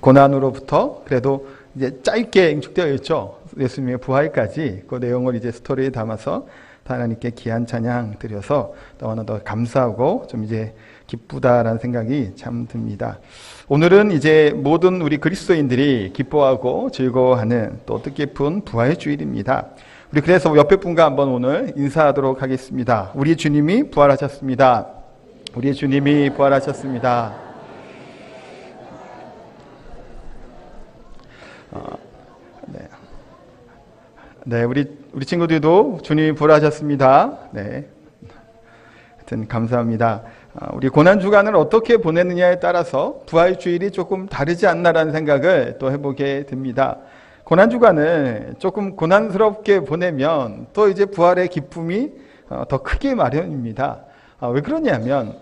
고난으로부터 그래도 이제 짧게 응축되어 있죠. 예수님의 부활까지 그 내용을 이제 스토리에 담아서 하나님께 귀한 찬양 드려서 너무나 더 감사하고 좀 이제 기쁘다라는 생각이 참 듭니다. 오늘은 이제 모든 우리 그리스도인들이 기뻐하고 즐거워하는 또 뜻깊은 부활의 주일입니다. 우리 그래서 옆에 분과 한번 오늘 인사하도록 하겠습니다. 우리 주님이 부활하셨습니다. 우리 주님이 부활하셨습니다. 네, 우리 친구들도 주님이 부활하셨습니다. 네, 하여튼 감사합니다. 우리 고난 주간을 어떻게 보내느냐에 따라서 부활 주일이 조금 다르지 않나라는 생각을 또 해보게 됩니다. 고난 주간을 조금 고난스럽게 보내면 또 이제 부활의 기쁨이 더 크게 마련입니다. 왜 그러냐면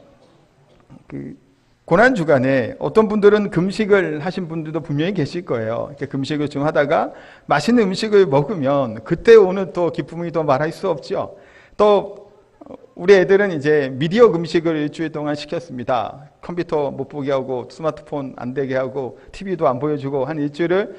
고난 주간에 어떤 분들은 금식을 하신 분들도 분명히 계실 거예요. 이렇게 금식을 좀 하다가 맛있는 음식을 먹으면 그때 오는 또 기쁨이 더 말할 수 없죠. 또 우리 애들은 이제 미디어 금식을 일주일 동안 시켰습니다. 컴퓨터 못 보게 하고 스마트폰 안 되게 하고 TV도 안 보여주고 한 일주일을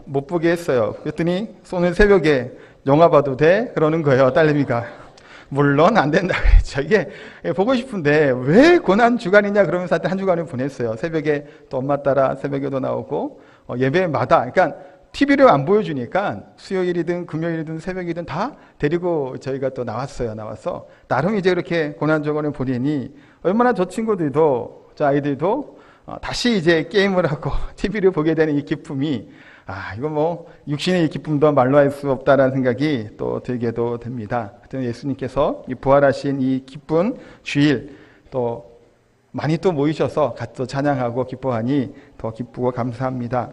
못 보게 했어요. 그랬더니 오늘 새벽에 영화 봐도 돼? 그러는 거예요, 딸내미가. 물론 안 된다고 했죠. 이게 보고 싶은데 왜 고난 주간이냐 그러면서 하여튼 한 주간을 보냈어요. 새벽에 또 엄마 따라 새벽에도 나오고 예배마다 그러니까 TV를 안 보여주니까 수요일이든 금요일이든 새벽이든 다 데리고 저희가 또 나와서 나름 이제 그렇게 고난 주간을 보내니 얼마나 저 친구들도 저 아이들도 다시 이제 게임을 하고 TV를 보게 되는 이 기쁨이 이거 뭐 육신의 기쁨도 말로 할 수 없다라는 생각이 또 들게도 됩니다. 하여튼 예수님께서 이 부활하신 이 기쁜 주일 또 많이 또 모이셔서 같이 또 찬양하고 기뻐하니 더 기쁘고 감사합니다.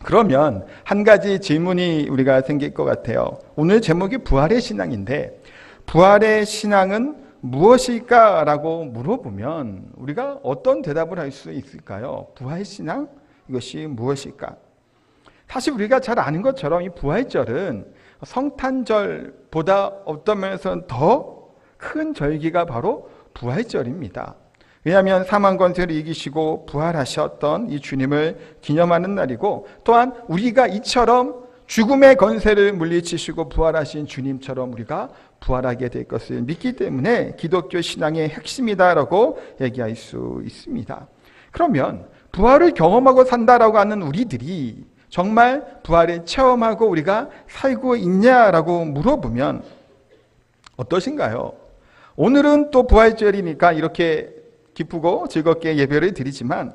그러면 한 가지 질문이 우리가 생길 것 같아요. 오늘 제목이 부활의 신앙인데 부활의 신앙은 무엇일까라고 물어보면 우리가 어떤 대답을 할 수 있을까요? 부활의 신앙? 이것이 무엇일까? 사실 우리가 잘 아는 것처럼 이 부활절은 성탄절보다 어떤 면에서는 더 큰 절기가 바로 부활절입니다. 왜냐하면 사망 권세를 이기시고 부활하셨던 이 주님을 기념하는 날이고 또한 우리가 이처럼 죽음의 권세를 물리치시고 부활하신 주님처럼 우리가 부활하게 될 것을 믿기 때문에 기독교 신앙의 핵심이다라고 얘기할 수 있습니다. 그러면 부활을 경험하고 산다라고 하는 우리들이 정말 부활을 체험하고 우리가 살고 있냐라고 물어보면 어떠신가요? 오늘은 또 부활절이니까 이렇게 기쁘고 즐겁게 예배를 드리지만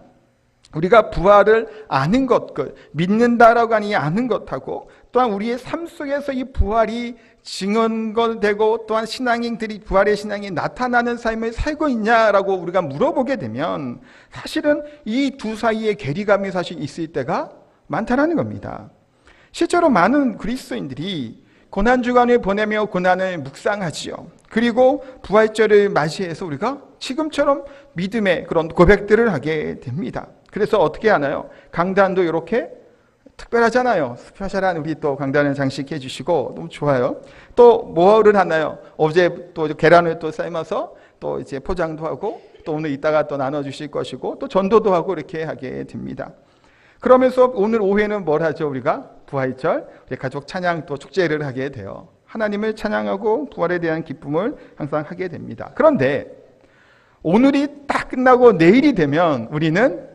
우리가 부활을 아는 것, 믿는다라고 하니 아는 것하고 또한 우리의 삶 속에서 이 부활이 증언되고 또한 신앙인들이 부활의 신앙이 나타나는 삶을 살고 있냐라고 우리가 물어보게 되면 사실은 이 두 사이에 괴리감이 사실 있을 때가 많다는 겁니다. 실제로 많은 그리스도인들이 고난주간을 보내며 고난을 묵상하지요. 그리고 부활절을 맞이해서 우리가 지금처럼 믿음의 그런 고백들을 하게 됩니다. 그래서 어떻게 하나요? 강단도 이렇게 특별하잖아요. 스페셜한 우리 또 강단을 장식해 주시고 너무 좋아요. 또 뭐를 하나요? 어제 또 계란을 또 삶아서 또 이제 포장도 하고 또 오늘 이따가 또 나눠 주실 것이고 또 전도도 하고 이렇게 하게 됩니다. 그러면서 오늘 오후에는 뭘 하죠? 우리가 부활절, 우리 가족 찬양 또 축제를 하게 돼요. 하나님을 찬양하고 부활에 대한 기쁨을 항상 하게 됩니다. 그런데 오늘이 딱 끝나고 내일이 되면 우리는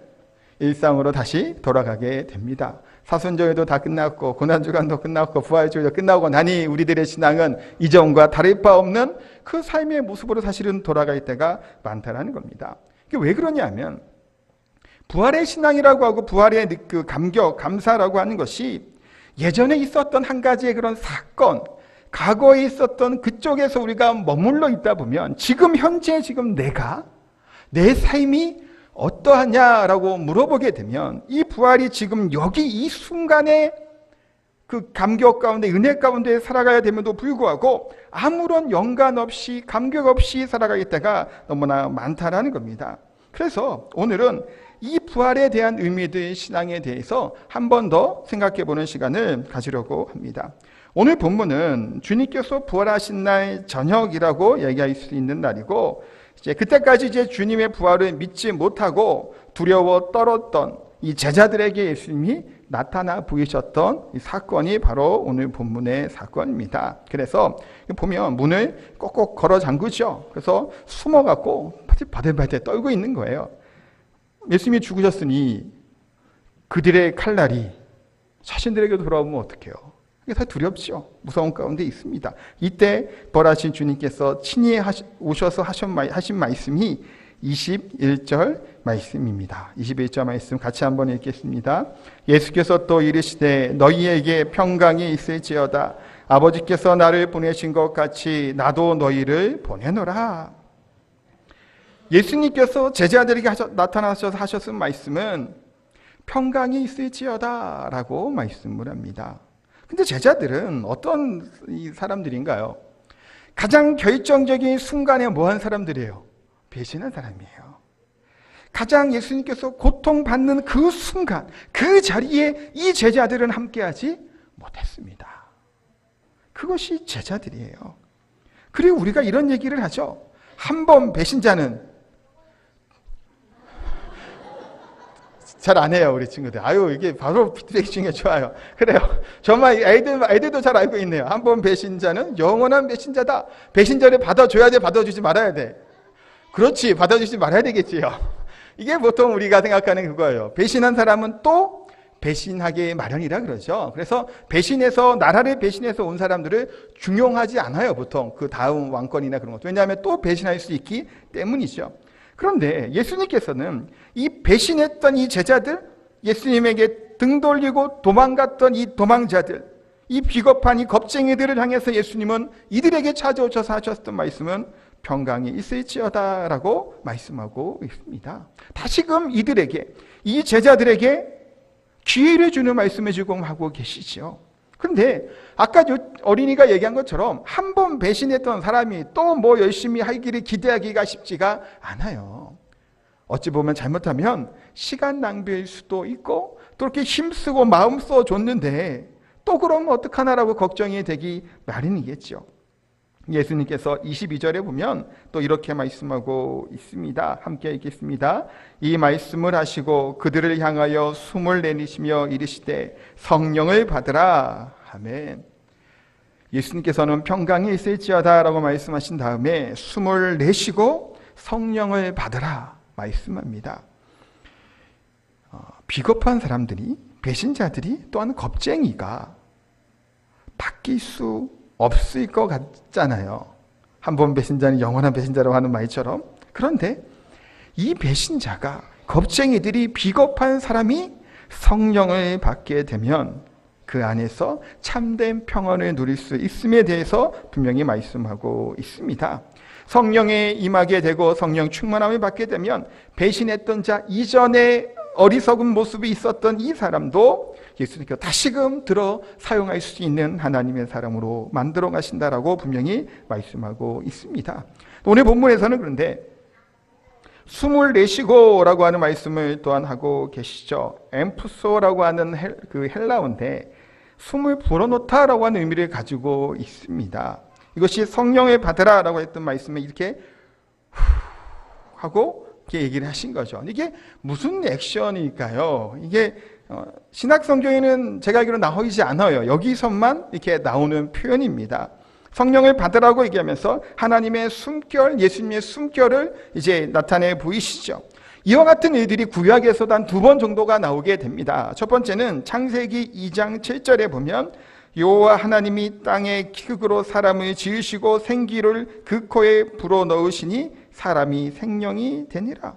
일상으로 다시 돌아가게 됩니다. 사순절도 다 끝났고 고난주간도 끝났고 부활주일도 끝나고 나니 우리들의 신앙은 이전과 다를 바 없는 그 삶의 모습으로 사실은 돌아갈 때가 많다는 겁니다. 이게 왜 그러냐면 부활의 신앙이라고 하고 부활의 그 감격, 감사라고 하는 것이 예전에 있었던 한 가지의 그런 사건, 과거에 있었던 그쪽에서 우리가 머물러 있다 보면 지금 현재 지금 내 삶이 어떠하냐라고 물어보게 되면 이 부활이 지금 여기 이 순간에 그 감격 가운데 은혜 가운데 살아가야 됨에도 불구하고 아무런 연관 없이 감격 없이 살아가기 때가 너무나 많다라는 겁니다. 그래서 오늘은 이 부활에 대한 의미들 신앙에 대해서 한 번 더 생각해 보는 시간을 가지려고 합니다. 오늘 본문은 주님께서 부활하신 날 저녁이라고 얘기할 수 있는 날이고 이제 그때까지 이제 주님의 부활을 믿지 못하고 두려워 떨었던 이 제자들에게 예수님이 나타나 보이셨던 이 사건이 바로 오늘 본문의 사건입니다. 그래서 보면 문을 꼭꼭 걸어 잠그죠. 그래서 숨어갖고 바들바들 떨고 있는 거예요. 예수님이 죽으셨으니 그들의 칼날이 자신들에게 돌아오면 어떡해요? 이게 다 두렵죠. 무서운 가운데 있습니다. 이때 벌하신 주님께서 친히 오셔서 하신 말씀이 21절 말씀입니다. 21절 말씀 같이 한번 읽겠습니다. 예수께서 또 이르시되 너희에게 평강이 있을지어다. 아버지께서 나를 보내신 것 같이 나도 너희를 보내노라. 예수님께서 제자들에게 나타나셔서 하셨은 말씀은 평강이 있을지어다 라고 말씀을 합니다. 근데 제자들은 어떤 사람들인가요? 가장 결정적인 순간에 뭐한 사람들이에요? 배신한 사람이에요. 가장 예수님께서 고통받는 그 순간, 그 자리에 이 제자들은 함께하지 못했습니다. 그것이 제자들이에요. 그리고 우리가 이런 얘기를 하죠. 한 번 배신자는 잘 안 해요, 우리 친구들. 이게 바로 피드백 중에 좋아요. 그래요. 정말 애들도 잘 알고 있네요. 한 번 배신자는 영원한 배신자다. 배신자를 받아줘야 돼, 받아주지 말아야 돼. 그렇지, 받아주지 말아야 되겠지요. 이게 보통 우리가 생각하는 그거예요. 배신한 사람은 또 배신하게 마련이라 그러죠. 그래서 나라를 배신해서 온 사람들을 중용하지 않아요, 보통. 그 다음 왕권이나 그런 것. 왜냐하면 또 배신할 수 있기 때문이죠. 그런데 예수님께서는 이 배신했던 이 제자들, 예수님에게 등 돌리고 도망갔던 이 도망자들, 이 비겁한 이 겁쟁이들을 향해서 예수님은 이들에게 찾아오셔서 하셨던 말씀은 평강이 있을지어다 라고 말씀하고 있습니다. 다시금 이들에게, 이 제자들에게 기회를 주는 말씀을 지금 하고 계시죠. 그런데 아까 어린이가 얘기한 것처럼 한 번 배신했던 사람이 또 뭐 열심히 하기를 기대하기가 쉽지가 않아요. 어찌 보면 잘못하면 시간 낭비일 수도 있고 또 이렇게 힘쓰고 마음 써줬는데 또 그러면 어떡하나라고 걱정이 되기 마련이겠죠. 예수님께서 22절에 보면 또 이렇게 말씀하고 있습니다. 함께 읽겠습니다. 이 말씀을 하시고 그들을 향하여 숨을 내쉬며 이르시되 성령을 받으라. 아멘. 예수님께서는 평강이 있을지어다 라고 말씀하신 다음에 숨을 내쉬고 성령을 받으라 말씀합니다. 비겁한 사람들이, 배신자들이, 또한 겁쟁이가 바뀔 수 없을 것 같잖아요. 한 번 배신자는 영원한 배신자라고 하는 말처럼. 그런데 이 배신자가, 겁쟁이들이, 비겁한 사람이 성령을 받게 되면 그 안에서 참된 평안을 누릴 수 있음에 대해서 분명히 말씀하고 있습니다. 성령에 임하게 되고 성령 충만함을 받게 되면 배신했던 자, 이전에 어리석은 모습이 있었던 이 사람도 예수님께서 다시금 들어 사용할 수 있는 하나님의 사람으로 만들어 가신다라고 분명히 말씀하고 있습니다. 오늘 본문에서는 그런데 숨을 내쉬고 라고 하는 말씀을 또한 하고 계시죠. 엠푸소라고 하는 그 헬라어인데 숨을 불어넣다 라고 하는 의미를 가지고 있습니다. 이것이 성령을 받으라 라고 했던 말씀에 이렇게 하고 이렇게 얘기를 하신 거죠. 이게 무슨 액션일까요? 이게 신약 성경에는 제가 알기로 나와 있지 않아요. 여기서만 이렇게 나오는 표현입니다. 성령을 받으라고 얘기하면서 하나님의 숨결, 예수님의 숨결을 이제 나타내 보이시죠. 이와 같은 일들이 구약에서도 한 2번 정도가 나오게 됩니다. 첫 번째는 창세기 2장 7절에 보면 여호와 하나님이 땅의 흙으로 사람을 지으시고 생기를 그 코에 불어넣으시니 사람이 생명이 되니라.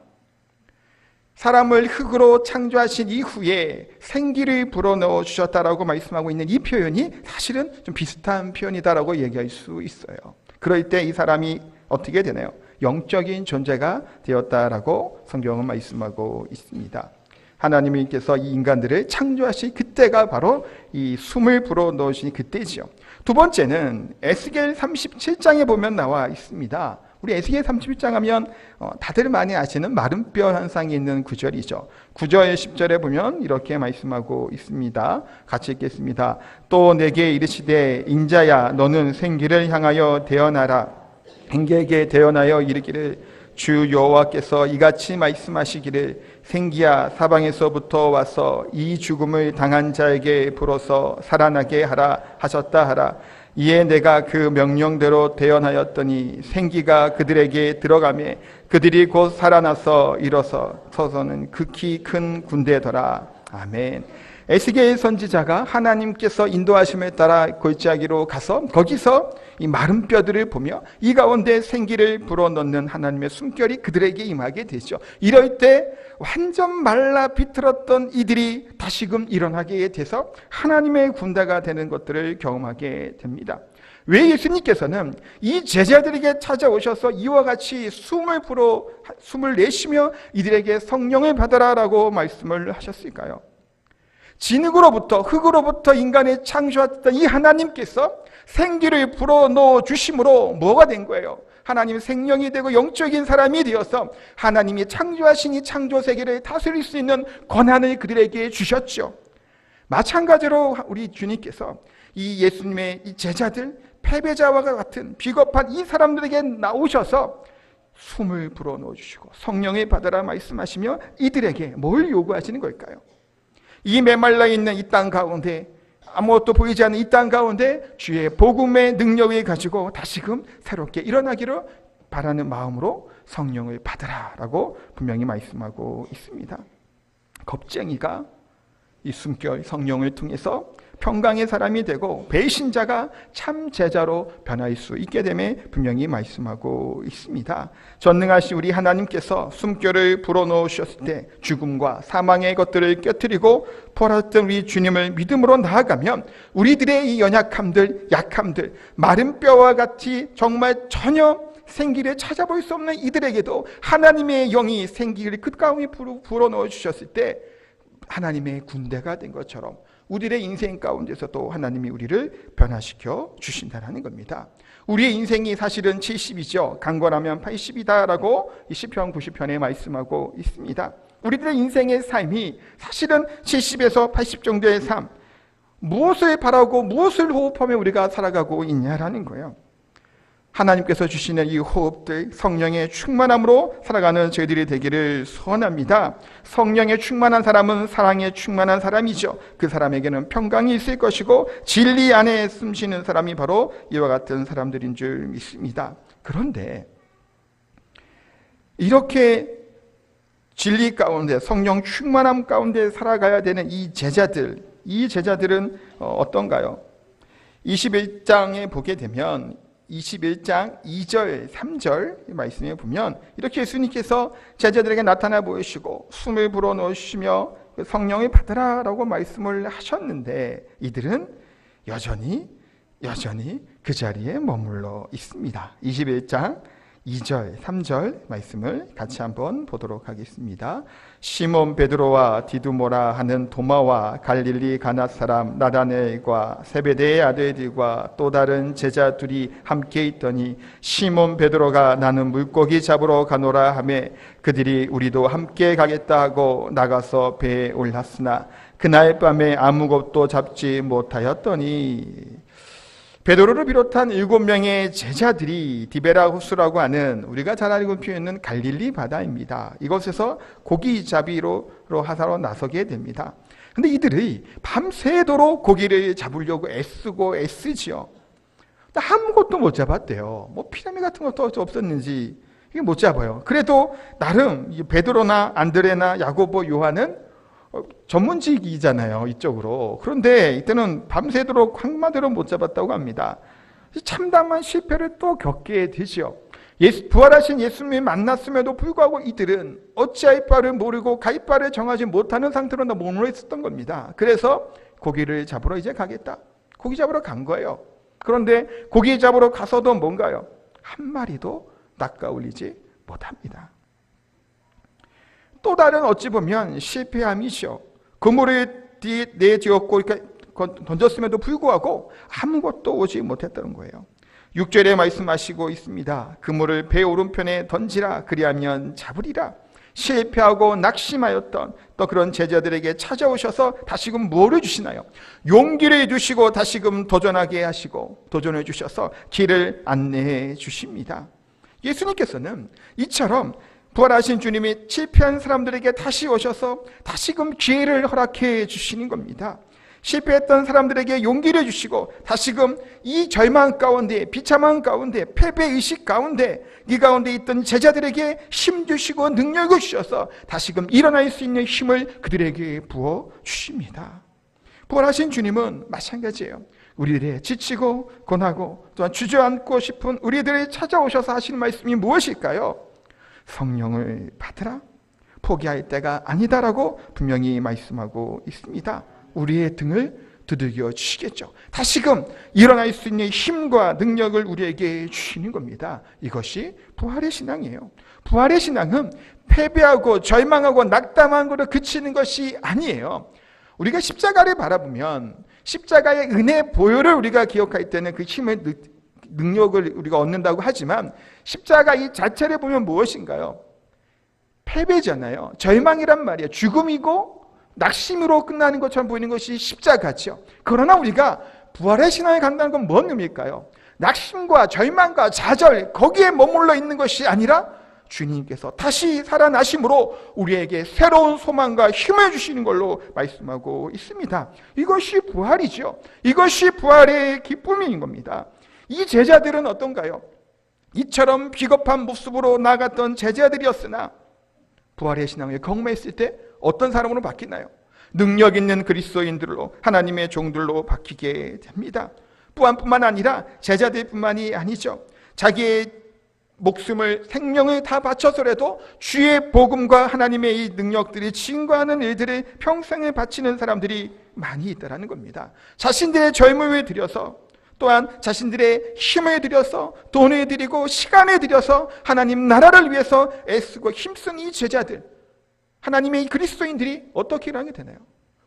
사람을 흙으로 창조하신 이후에 생기를 불어넣어 주셨다라고 말씀하고 있는 이 표현이 사실은 좀 비슷한 표현이다라고 얘기할 수 있어요. 그럴 때 이 사람이 어떻게 되나요? 영적인 존재가 되었다라고 성경은 말씀하고 있습니다. 하나님께서 이 인간들을 창조하신 그때가 바로 이 숨을 불어넣으신 그때지요. 두 번째는 에스겔 37장에 보면 나와 있습니다. 우리 에스겔 37장 하면 다들 많이 아시는 마른뼈 현상이 있는 구절이죠. 9절 10절에 보면 이렇게 말씀하고 있습니다. 같이 읽겠습니다. 또 내게 이르시되 인자야 너는 생기를 향하여 대언하라. 행계에게 대언하여 이르기를 주 여호와께서 이같이 말씀하시기를 생기야 사방에서부터 와서 이 죽음을 당한 자에게 불어서 살아나게 하라 하셨다 하라. 이에 내가 그 명령대로 대언하였더니 생기가 그들에게 들어가매 그들이 곧 살아나서 일어서서는 극히 큰 군대더라. 아멘. 에스겔 선지자가 하나님께서 인도하심에 따라 골짜기로 가서 거기서 이 마른 뼈들을 보며 이 가운데 생기를 불어넣는 하나님의 숨결이 그들에게 임하게 되죠. 이럴 때 완전 말라 비틀었던 이들이 다시금 일어나게 돼서 하나님의 군대가 되는 것들을 경험하게 됩니다. 왜 예수님께서는 이 제자들에게 찾아오셔서 이와 같이 숨을 내쉬며 이들에게 성령을 받아라라고 말씀을 하셨을까요? 진흙으로부터 흙으로부터 인간을 창조하셨던 이 하나님께서 생기를 불어넣어 주심으로 뭐가 된 거예요? 하나님 생명이 되고 영적인 사람이 되어서 하나님이 창조하신 이 창조 세계를 다스릴 수 있는 권한을 그들에게 주셨죠. 마찬가지로 우리 주님께서 이 예수님의 이 제자들, 패배자와 같은 비겁한 이 사람들에게 나오셔서 숨을 불어넣어 주시고 성령을 받아라 말씀하시며 이들에게 뭘 요구하시는 걸까요? 이 메말라 있는 이 땅 가운데, 아무것도 보이지 않는 이 땅 가운데 주의 복음의 능력을 가지고 다시금 새롭게 일어나기를 바라는 마음으로 성령을 받으라라고 분명히 말씀하고 있습니다. 겁쟁이가 이 숨결 성령을 통해서 평강의 사람이 되고 배신자가 참 제자로 변할 수 있게 됨에 분명히 말씀하고 있습니다. 전능하신 우리 하나님께서 숨결을 불어넣으셨을 때 죽음과 사망의 것들을 깨뜨리고 부활하셨던 우리 주님을 믿음으로 나아가면 우리들의 이 연약함들, 약함들, 마른 뼈와 같이 정말 전혀 생기를 찾아볼 수 없는 이들에게도 하나님의 영이 생기를 그 가운데 불어넣어 주셨을 때 하나님의 군대가 된 것처럼 우리의 인생 가운데서도 하나님이 우리를 변화시켜 주신다는 겁니다. 우리의 인생이 사실은 70이죠. 강건하면 80이다라고 시편 90편에 말씀하고 있습니다. 우리들의 인생의 삶이 사실은 70에서 80 정도의 삶, 무엇을 바라고 무엇을 호흡하며 우리가 살아가고 있냐라는 거예요. 하나님께서 주시는 이 호흡들, 성령의 충만함으로 살아가는 저희들이 되기를 소원합니다. 성령의 충만한 사람은 사랑에 충만한 사람이죠. 그 사람에게는 평강이 있을 것이고 진리 안에 숨쉬는 사람이 바로 이와 같은 사람들인 줄 믿습니다. 그런데 이렇게 진리 가운데 성령 충만함 가운데 살아가야 되는 이 제자들은 어떤가요? 21장에 보게 되면 21장 2절 3절 말씀에 보면 이렇게 예수님께서 제자들에게 나타나 보이시고 숨을 불어넣으시며 성령을 받으라 라고 말씀을 하셨는데 이들은 여전히 그 자리에 머물러 있습니다. 21장 2절 3절 말씀을 같이 한번 보도록 하겠습니다. 시몬 베드로와 디두모라 하는 도마와 갈릴리 가나 사람 나다나엘과 세베대의 아들들과 또 다른 제자 둘이 함께 있더니 시몬 베드로가 나는 물고기 잡으러 가노라 하매 그들이 우리도 함께 가겠다 하고 나가서 배에 올랐으나 그날 밤에 아무것도 잡지 못하였더니 베드로를 비롯한 7명의 제자들이 디베라후스라고 하는 우리가 잘 알고 있는 갈릴리 바다입니다. 이곳에서 고기잡이로 하사로 나서게 됩니다. 근데 이들이 밤새도록 고기를 잡으려고 애쓰지요. 아무것도 못 잡았대요. 뭐 피라미 같은 것도 없었는지 이게 못 잡아요. 그래도 나름 베드로나 안드레나 야고보 요한은 전문직이잖아요, 이쪽으로. 그런데 이때는 밤새도록 한마디로 못 잡았다고 합니다. 참담한 실패를 또 겪게 되죠. 부활하신 예수님을 만났음에도 불구하고 이들은 어찌할 바를 모르고 갈 바를 정하지 못하는 상태로 머물러 있었던 겁니다. 그래서 고기를 잡으러 이제 가겠다. 고기 잡으러 간 거예요. 그런데 고기 잡으러 가서도 뭔가요? 한 마리도 낚아올리지 못합니다. 또 다른 어찌 보면 실패함이죠. 그물을 내지었고 던졌음에도 불구하고 아무것도 오지 못했다는 거예요. 6절에 말씀하시고 있습니다. 그물을 배 오른편에 던지라 그리하면 잡으리라. 실패하고 낙심하였던 또 그런 제자들에게 찾아오셔서 다시금 뭐를 주시나요? 용기를 주시고 다시금 도전하게 하시고 도전을 주셔서 길을 안내해 주십니다. 예수님께서는 이처럼 부활하신 주님이 실패한 사람들에게 다시 오셔서 다시금 기회를 허락해 주시는 겁니다. 실패했던 사람들에게 용기를 주시고 다시금 이 절망 가운데, 비참한 가운데, 패배의식 가운데, 이 가운데 있던 제자들에게 힘 주시고 능력을 주셔서 다시금 일어날 수 있는 힘을 그들에게 부어 주십니다. 부활하신 주님은 마찬가지예요. 우리들의 지치고 고나고 또한 주저앉고 싶은 우리들을 찾아오셔서 하시는 말씀이 무엇일까요? 성령을 받으라. 포기할 때가 아니다라고 분명히 말씀하고 있습니다. 우리의 등을 두들겨 주시겠죠. 다시금 일어날 수 있는 힘과 능력을 우리에게 주시는 겁니다. 이것이 부활의 신앙이에요. 부활의 신앙은 패배하고 절망하고 낙담한 것으로 그치는 것이 아니에요. 우리가 십자가를 바라보면 십자가의 은혜 보혈을 우리가 기억할 때는 그 힘을 능력을 우리가 얻는다고 하지만 십자가 이 자체를 보면 무엇인가요? 패배잖아요. 절망이란 말이에요. 죽음이고 낙심으로 끝나는 것처럼 보이는 것이 십자가죠. 그러나 우리가 부활의 신앙에 간다는 건 뭔 의미일까요? 낙심과 절망과 좌절 거기에 머물러 있는 것이 아니라 주님께서 다시 살아나심으로 우리에게 새로운 소망과 힘을 주시는 걸로 말씀하고 있습니다. 이것이 부활이죠. 이것이 부활의 기쁨인 겁니다. 이 제자들은 어떤가요? 이처럼 비겁한 모습으로 나갔던 제자들이었으나 부활의 신앙을 경험했을 때 어떤 사람으로 바뀌나요? 능력 있는 그리스도인들로, 하나님의 종들로 바뀌게 됩니다. 뿐만 아니라 제자들뿐만이 아니죠. 자기의 목숨을, 생명을 다 바쳐서라도 주의 복음과 하나님의 이 능력들이 증거하는 일들을 평생을 바치는 사람들이 많이 있다는 겁니다. 자신들의 젊음을 들여서, 또한 자신들의 힘을 들여서, 돈을 들이고 시간을 들여서 하나님 나라를 위해서 애쓰고 힘쓴 이 제자들, 하나님의 이 그리스도인들이 어떻게 일어나게 되나요?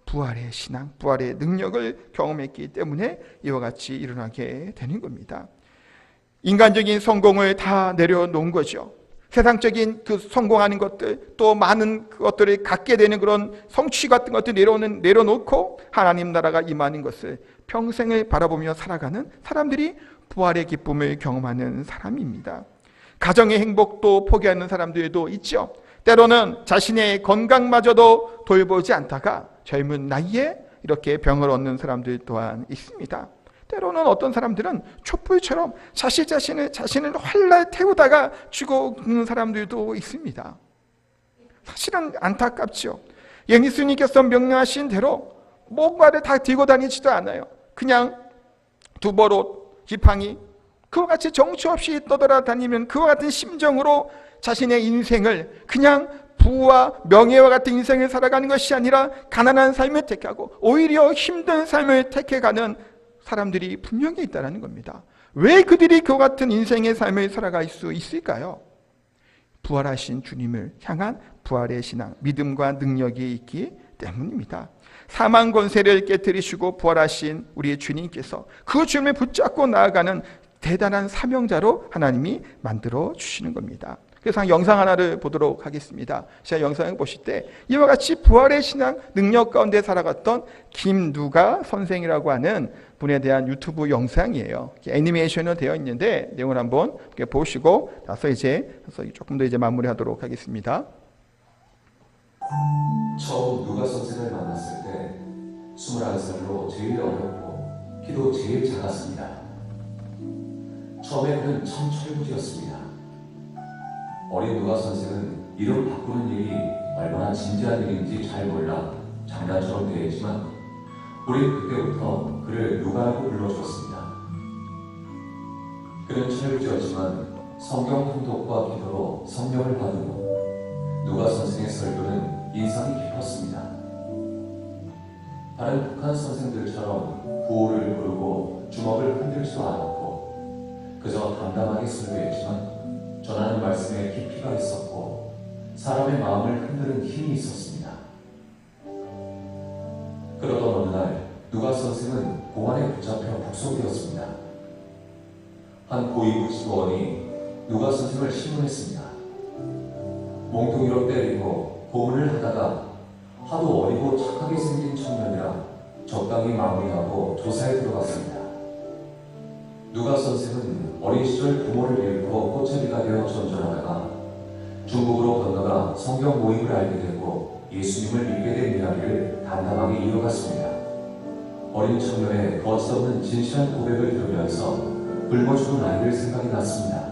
부활의 신앙, 부활의 능력을 경험했기 때문에 이와 같이 일어나게 되는 겁니다. 인간적인 성공을 다 내려놓은 거죠. 세상적인 그 성공하는 것들, 또 많은 것들을 갖게 되는 그런 성취 같은 것들 내려놓고 하나님 나라가 임하는 것을 평생을 바라보며 살아가는 사람들이 부활의 기쁨을 경험하는 사람입니다. 가정의 행복도 포기하는 사람들도 있죠. 때로는 자신의 건강마저도 돌보지 않다가 젊은 나이에 이렇게 병을 얻는 사람들 또한 있습니다. 때로는 어떤 사람들은 촛불처럼 자신을 활날 태우다가 죽어가는 사람들도 있습니다. 사실은 안타깝죠. 예수님께서 명령하신 대로 뭔가를 다 들고 다니지도 않아요. 그냥 두버롯, 지팡이, 그와 같이 정처 없이 떠돌아다니면 그와 같은 심정으로 자신의 인생을 그냥 부와 명예와 같은 인생을 살아가는 것이 아니라 가난한 삶을 택하고 오히려 힘든 삶을 택해가는 사람들이 분명히 있다는 겁니다. 왜 그들이 그 같은 인생의 삶을 살아갈 수 있을까요? 부활하신 주님을 향한 부활의 신앙, 믿음과 능력이 있기 때문입니다. 사망 권세를 깨뜨리시고 부활하신 우리의 주님께서 그 주님을 붙잡고 나아가는 대단한 사명자로 하나님이 만들어 주시는 겁니다. 그래서 영상 하나를 보도록 하겠습니다. 제가 영상을 보실 때 이와 같이 부활의 신앙 능력 가운데 살아갔던 김누가 선생이라고 하는 분에 대한 유튜브 영상이에요. 애니메이션으로 되어 있는데 내용을 한번 보시고 나서 이제 조금 더 이제 마무리하도록 하겠습니다. 처음 누가 선생을 만났을 때 21살로 제일 어렵고 키도 제일 작았습니다. 처음에 그는 참 철부지였습니다. 어린 누가 선생은 이름 바꾸는 일이 얼마나 진지한 일인지 잘 몰라 장난처럼 대했지만 우린 그때부터 그를 누가라고 불러주었습니다. 그는 철부지였지만 성경 통독과 기도로 성령을 받은 후 누가 선생의 설교는 인상이 깊었습니다. 다른 북한 선생들처럼 구호를 부르고 주먹을 흔들지도 않았고 그저 담담하게 설교했지만 전하는 말씀에 깊이가 있었고 사람의 마음을 흔드는 힘이 있었습니다. 그러던 어느 날 누가 선생은 공안에 붙잡혀 북송되었습니다. 한 고위부 지도원이 누가 선생을 신문했습니다. 몽둥이로 때리고 고문을 하다가 하도 어리고 착하게 생긴 청년이라 적당히 마무리하고 조사에 들어갔습니다. 누가 선생은 어린 시절 부모를 잃고 꽃잡이가 되어 전전하다가 중국으로 건너가 성경 모임을 알게 되고 예수님을 믿게 된 이야기를 담담하게 이어갔습니다. 어린 청년의 거짓없는 진실한 고백을 들으면서 굶어 죽은 아이들 생각이 났습니다.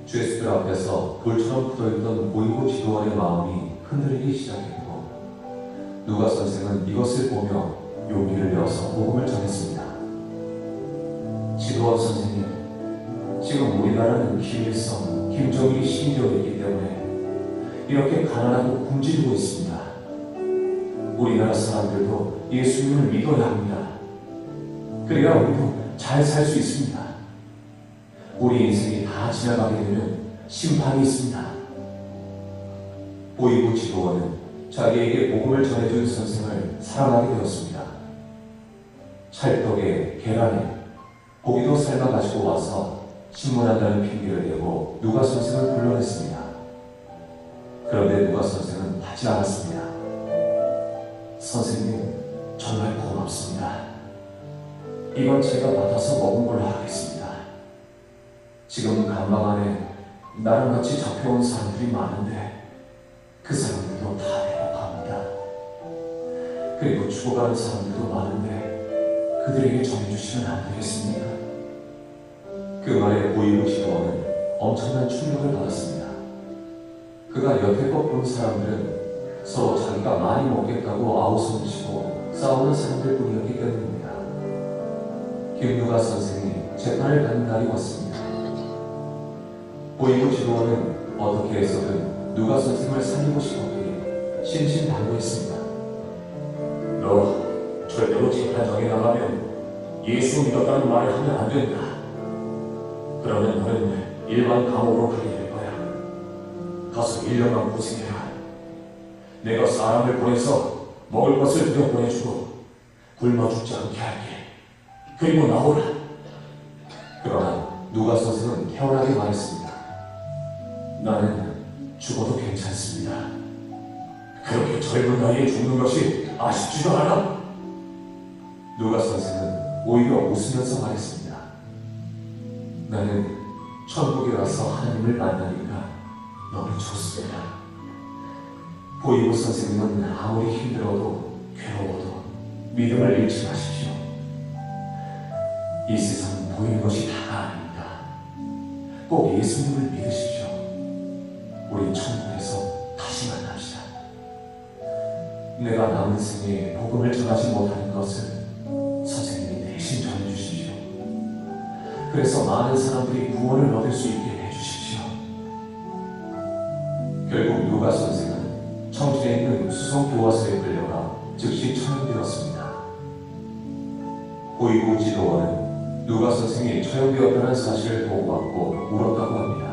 죄수들 앞에서 돌처럼 굳어있던 보이고 지도원의 마음이 흔들리기 시작했고 누가 선생은 이것을 보며 용기를 내어서 복음을 전했습니다. 지도원 선생님, 지금 우리나라는 김일성, 김정일이 시인되어 있기 때문에 이렇게 가난하고 굶주리고 있습니다. 우리나라 사람들도 예수님을 믿어야 합니다. 그래야 우리도 잘 살 수 있습니다. 우리 인생이 다 지나가게 되면 심판이 있습니다. 보이고 지도원은 자기에게 복음을 전해준 선생을 사랑하게 되었습니다. 찰떡에 계란에 고기도 삶아 가지고 와서 신문한다는 핑계를 대고 누가 선생을 불러냈습니다. 그런데 누가 선생은 하지 않았습니다. 선생님, 정말 고맙습니다. 이건 제가 받아서 먹은 걸로 하겠습니다. 지금 감방 안에 나랑 같이 잡혀온 사람들이 많은데 그 사람들도 다 배고파합니다. 그리고 죽어가는 사람들도 많은데 그들에게 전해주시면 안 되겠습니까? 그 말에 보이고 지도원은 엄청난 충격을 받았습니다. 그가 여태껏 본 사람들은 서로 자기가 많이 먹겠다고 아우성을 치고 싸우는 사람들 뿐이었기 때문입니다. 김누가 선생이 재판을 받는 날이 왔습니다. 보이고 지도원은 어떻게 해서든 누가 선생을 살리고 싶었기에 신신당부했습니다. 너 절대로 재판정에 나가면 예수 믿었다는 말을 하면 안 된다. 그러면 너는 일반 감옥으로 가게 될 거야. 가서 1년만 고생해라. 내가 사람을 보내서 먹을 것을 들여 보내주고 굶어 죽지 않게 할게. 그리고 나오라. 그러나 누가 선생은 태연하게 말했습니다. 나는 죽어도 괜찮습니다. 그렇게 젊은 나이에 죽는 것이 아쉽지도 않아? 누가 선생은 오히려 웃으면서 말했습니다. 나는 천국에 가서 하나님을 만나니까 너무 좋습니다. 보이고 선생님은 아무리 힘들어도 괴로워도 믿음을 잃지 마십시오. 이 세상은 보이는 것이 다가 아닙니다. 꼭 예수님을 믿으십시오. 우리 천국에서 다시 만납시다. 내가 남은 생에 복음을 전하지 못하는 것을 선생님이 대신 전해주십시오. 그래서 많은 사람들이 구원을 얻을 수 있게 해주십시오. 결국 누가 선생은 청주에 있는 수성교화소에 끌려가 즉시 처형되었습니다. 보이고 지도원은 누가 선생이 처형되었다는 사실을 보고받고 울었다고 합니다.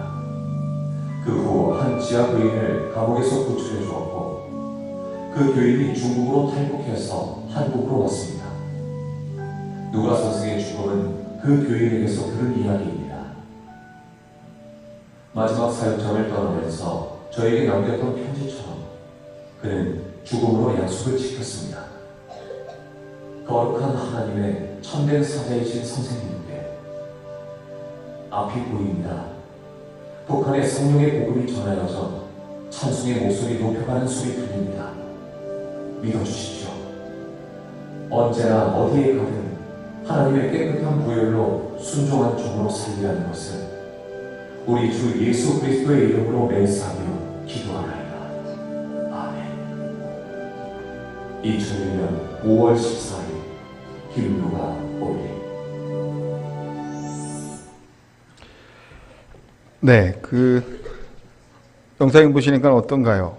그 후 한 지하 교인을 감옥에서 구출해 주었고 그 교인이 중국으로 탈북해서 한국으로 왔습니다. 누가 선생의 죽음은 그 교인에게서 들은 이야기입니다. 마지막 사역장을 떠나면서 저에게 남겼던 편지처럼 그는 죽음으로 약속을 지켰습니다. 거룩한 하나님의 참된 사자이신 선생님께 앞이 보입니다. 북한의 성령의 복음이 전하여져 찬송의 목소리 높여가는 소리 들립니다. 믿어주십시오. 언제나 어디에 가든 하나님의 깨끗한 보혈로 순종한 종으로 살리라는 것을 우리 주 예수 그리스도의 이름으로 맹세하며 기도하나이다. 아멘. 2001년 5월 14일 김누가 올림. 네, 영상을 보시니까 어떤가요?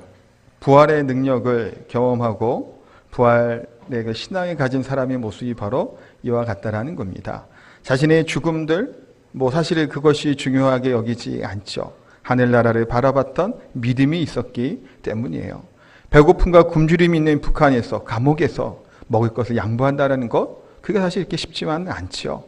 부활의 능력을 경험하고 부활의 그 신앙을 가진 사람의 모습이 바로 이와 같다라는 겁니다. 자신의 죽음들, 사실 그것이 중요하게 여기지 않죠. 하늘나라를 바라봤던 믿음이 있었기 때문이에요. 배고픔과 굶주림이 있는 북한에서, 감옥에서 먹을 것을 양보한다는 것, 그게 사실 이렇게 쉽지만 않죠.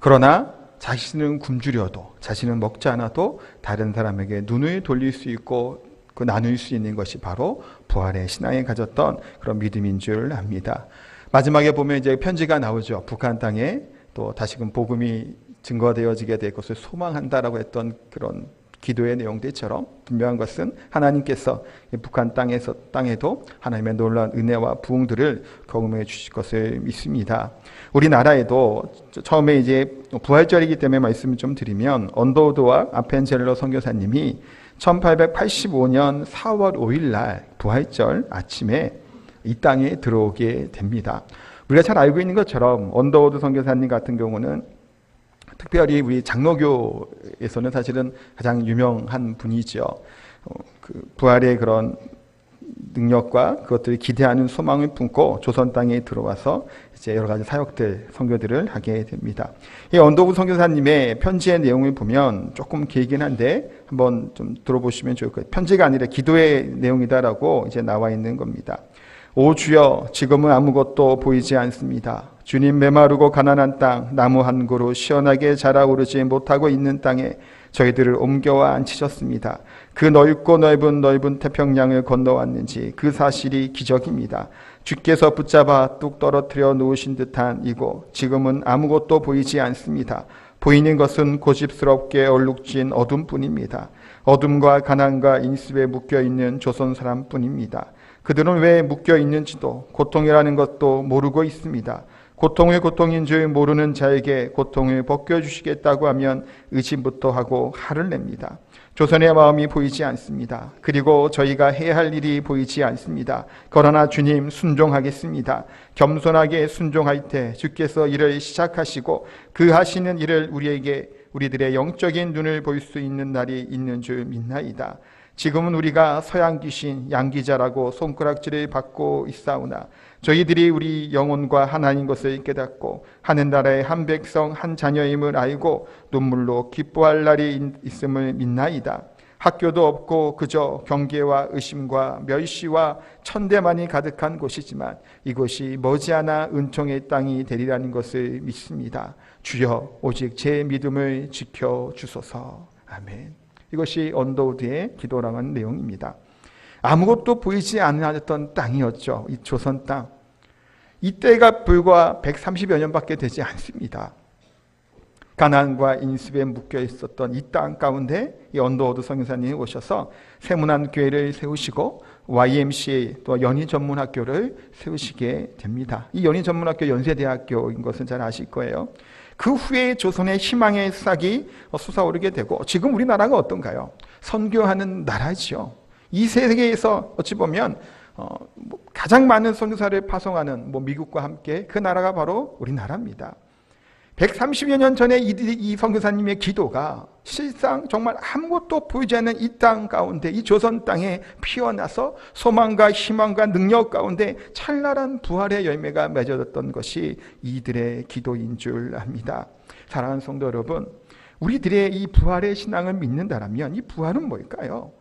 그러나 자신은 굶주려도, 자신은 먹지 않아도 다른 사람에게 눈을 돌릴 수 있고 그 나눌 수 있는 것이 바로 부활의 신앙에 가졌던 그런 믿음인 줄 압니다. 마지막에 보면 이제 편지가 나오죠. 북한 땅에 또 다시금 복음이 증거되어지게 될 것을 소망한다라고 했던 그런 기도의 내용들처럼 분명한 것은 하나님께서 북한 땅에도 하나님의 놀라운 은혜와 부흥들을 경험해 주실 것을 믿습니다. 우리나라에도 처음에 이제 부활절이기 때문에 말씀을 좀 드리면 언더우드와 아펜젤러 선교사님이 1885년 4월 5일 날 부활절 아침에 이 땅에 들어오게 됩니다. 우리가 잘 알고 있는 것처럼 언더우드 선교사님 같은 경우는 특별히 우리 장로교에서는 사실은 가장 유명한 분이죠. 그 부활의 그런 능력과 그것들을 기대하는 소망을 품고 조선 땅에 들어와서 이제 여러 가지 사역들, 선교들을 하게 됩니다. 이 언더우드 선교사님의 편지의 내용을 보면 조금 길긴 한데 한번 좀 들어보시면 좋을 거예요. 편지가 아니라 기도의 내용이다라고 이제 나와 있는 겁니다. 오 주여, 지금은 아무것도 보이지 않습니다. 주님, 메마르고 가난한 땅, 나무 한 그루 시원하게 자라오르지 못하고 있는 땅에 저희들을 옮겨와 앉히셨습니다. 그 넓고 넓은 태평양을 건너왔는지 그 사실이 기적입니다. 주께서 붙잡아 뚝 떨어뜨려 놓으신 듯한 이곳, 지금은 아무것도 보이지 않습니다. 보이는 것은 고집스럽게 얼룩진 어둠뿐입니다. 어둠과 가난과 인습에 묶여있는 조선 사람뿐입니다. 그들은 왜 묶여 있는지도 고통이라는 것도 모르고 있습니다. 고통을 고통인 줄 모르는 자에게 고통을 벗겨주시겠다고 하면 의심부터 하고 화를 냅니다. 조선의 마음이 보이지 않습니다. 그리고 저희가 해야 할 일이 보이지 않습니다. 그러나 주님, 순종하겠습니다. 겸손하게 순종할 때 주께서 일을 시작하시고 그 하시는 일을 우리들의 영적인 눈을 볼 수 있는 날이 있는 줄 믿나이다. 지금은 우리가 서양 귀신, 양기자라고 손가락질을 받고 있사오나 저희들이 우리 영혼과 하나인 것을 깨닫고 하늘나라의 한 백성 한 자녀임을 알고 눈물로 기뻐할 날이 있음을 믿나이다. 학교도 없고 그저 경계와 의심과 멸시와 천대만이 가득한 곳이지만 이곳이 머지않아 은총의 땅이 되리라는 것을 믿습니다. 주여, 오직 제 믿음을 지켜주소서. 아멘. 이것이 언더우드의 기도라는 내용입니다. 아무것도 보이지 않았던 땅이었죠. 이 조선 땅. 이때가 불과 130여 년밖에 되지 않습니다. 가난과 인습에 묶여 있었던 이 땅 가운데 이 언더우드 선교사님이 오셔서 세문안 교회를 세우시고 YMCA 또 연희 전문학교를 세우시게 됩니다. 이 연희 전문학교 연세대학교인 것은 잘 아실 거예요. 그 후에 조선의 희망의 싹이 솟아오르게 되고 지금 우리나라가 어떤가요? 선교하는 나라죠. 이 세계에서 어찌 보면 가장 많은 선교사를 파송하는 미국과 함께 그 나라가 바로 우리나라입니다. 130여 년 전에 이 선교사님의 기도가 실상 정말 아무것도 보이지 않는 이 땅 가운데 이 조선 땅에 피어나서 소망과 희망과 능력 가운데 찬란한 부활의 열매가 맺어졌던 것이 이들의 기도인 줄 압니다. 사랑하는 성도 여러분, 우리들의 이 부활의 신앙을 믿는다면 이 부활은 뭘까요?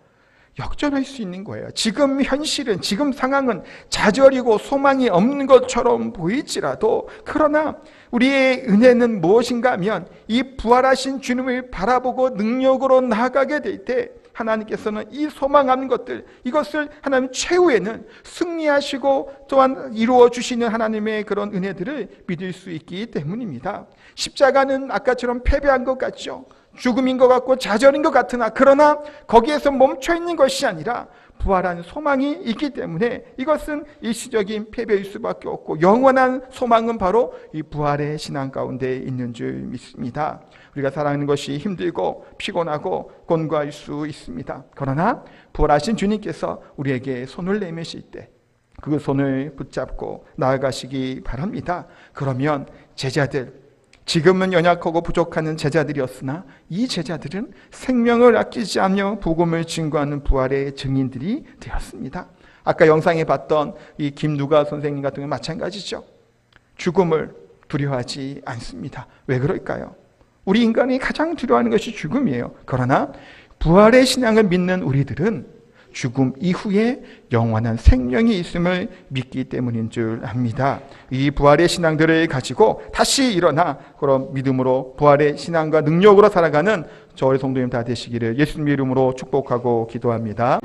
역전할 수 있는 거예요. 지금 현실은, 지금 상황은 좌절이고 소망이 없는 것처럼 보일지라도 그러나 우리의 은혜는 무엇인가 하면 이 부활하신 주님을 바라보고 능력으로 나아가게 될 때 하나님께서는 이 소망하는 것들, 이것을 하나님 최후에는 승리하시고 또한 이루어 주시는 하나님의 그런 은혜들을 믿을 수 있기 때문입니다. 십자가는 아까처럼 패배한 것 같죠. 죽음인 것 같고 좌절인 것 같으나 그러나 거기에서 멈춰있는 것이 아니라 부활한 소망이 있기 때문에 이것은 일시적인 패배일 수밖에 없고 영원한 소망은 바로 이 부활의 신앙 가운데 있는 줄 믿습니다. 우리가 살아가는 것이 힘들고 피곤하고 곤고할 수 있습니다. 그러나 부활하신 주님께서 우리에게 손을 내미실 때 그 손을 붙잡고 나아가시기 바랍니다. 그러면 제자들, 지금은 연약하고 부족하는 제자들이었으나 이 제자들은 생명을 아끼지 않으며 복음을 증거하는 부활의 증인들이 되었습니다. 아까 영상에 봤던 이 김누가 선생님 같은 경우는 마찬가지죠. 죽음을 두려워하지 않습니다. 왜 그럴까요? 우리 인간이 가장 두려워하는 것이 죽음이에요. 그러나 부활의 신앙을 믿는 우리들은 죽음 이후에 영원한 생명이 있음을 믿기 때문인 줄 압니다. 이 부활의 신앙들을 가지고 다시 일어나 그런 믿음으로 부활의 신앙과 능력으로 살아가는 저희 성도님 다 되시기를 예수님 이름으로 축복하고 기도합니다.